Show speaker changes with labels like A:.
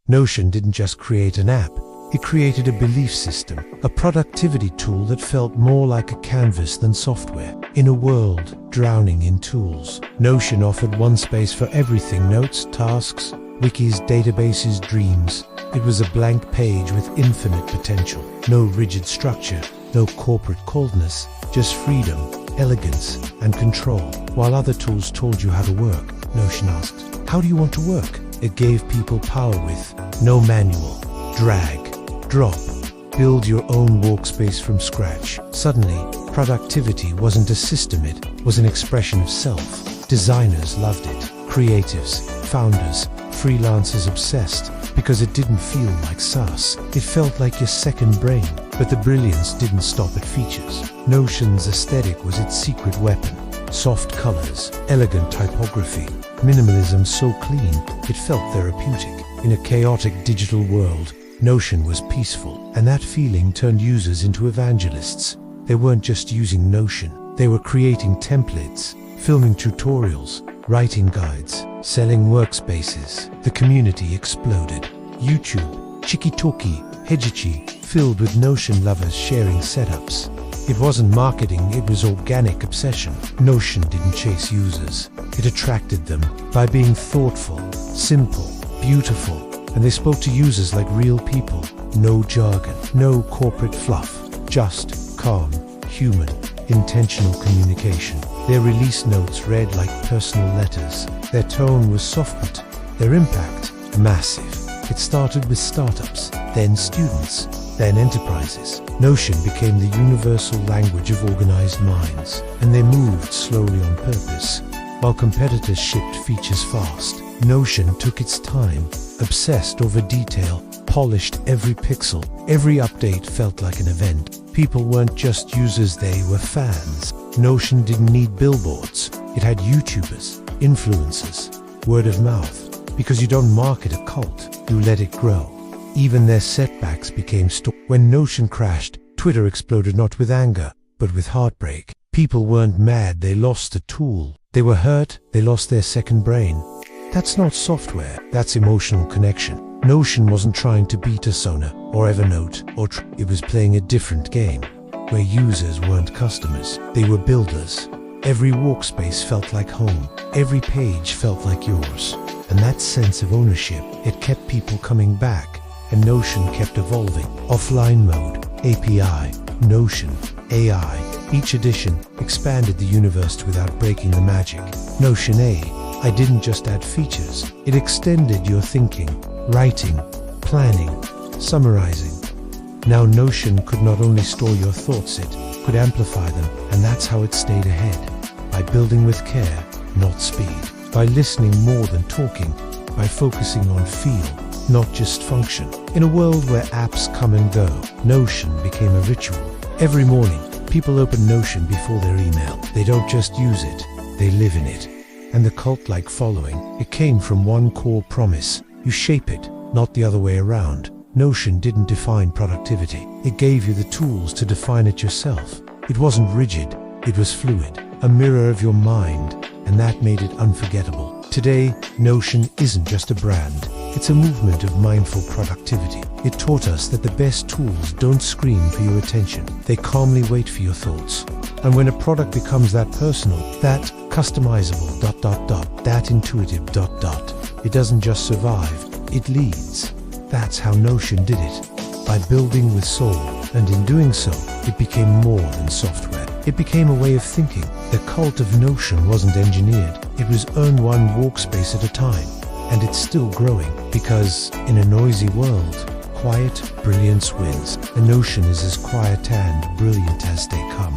A: Notion didn't just create an app, it created a belief system, a productivity tool that felt more like a canvas than software. In a world drowning in tools, Notion offered one space for everything: notes, tasks, wikis, databases, dreams. It was a blank page with infinite potential. No rigid structure, no corporate coldness, just freedom, elegance, and control. While other tools told you how to work, Notion asked, "How do you want to work?" It gave people power with no manual. Drag, drop, build your own workspace from scratch. Suddenly, productivity wasn't a system, it was an expression of self. Designers loved it, creatives, founders, freelancers obsessed, because it didn't feel like SaaS. It felt like your second brain. But the brilliance didn't stop at features. Notion's aesthetic was its secret weapon. Soft colors, elegant typography, minimalism so clean it felt therapeutic. In a chaotic digital world, Notion was peaceful, and that feeling turned users into evangelists. They weren't just using Notion, they were creating templates, filming tutorials, writing guides, selling workspaces. The community exploded. YouTube, Chikitoki, Hejichi, filled with Notion lovers sharing setups. It wasn't marketing, it was organic obsession. Notion didn't chase users. It attracted them by being thoughtful, simple, beautiful, and they spoke to users like real people. No jargon, no corporate fluff, just calm, human, intentional communication. Their release notes read like personal letters. Their tone was soft, but their impact massive. It started with startups, then students, then enterprises. Notion became the universal language of organized minds, and they moved slowly on purpose. While competitors shipped features fast, Notion took its time, obsessed over detail, polished every pixel. Every update felt like an event. People weren't just users, they were fans. Notion didn't need billboards. It had YouTubers, influencers, word of mouth. Because you don't market a cult, you let it grow. Even their setbacks became When Notion crashed, Twitter exploded not with anger, but with heartbreak. People weren't mad, they lost a tool. They were hurt, they lost their second brain. That's not software, that's emotional connection. Notion wasn't trying to beat Asana or Evernote, it was playing a different game, where users weren't customers, they were builders. Every workspace felt like home, every page felt like yours. And that sense of ownership, it kept people coming back, and Notion kept evolving. Offline mode, API, Notion, AI. Each edition expanded the universe without breaking the magic. Notion AI didn't just add features, it extended your thinking, writing, planning, summarizing. Now Notion could not only store your thoughts, it could amplify them, and that's how it stayed ahead. By building with care, not speed. By listening more than talking, by focusing on feel, not just function. In a world where apps come and go, Notion became a ritual. Every morning, people open Notion before their email. They don't just use it, they live in it. And the cult-like following, it came from one core promise: you shape it, not the other way around. Notion didn't define productivity. It gave you the tools to define it yourself. It wasn't rigid, it was fluid, a mirror of your mind, and that made it unforgettable. Today, Notion isn't just a brand, it's a movement of mindful productivity. It taught us that the best tools don't scream for your attention, they calmly wait for your thoughts. And when a product becomes that personal, that customizable, that intuitive, it doesn't just survive, it leads. That's how Notion did it, by building with soul, and in doing so, it became more than software. It became a way of thinking. The cult of Notion wasn't engineered, it was earn one workspace at a time. And it's still growing, because in a noisy world, quiet brilliance wins. And Notion is as quiet and brilliant as they come.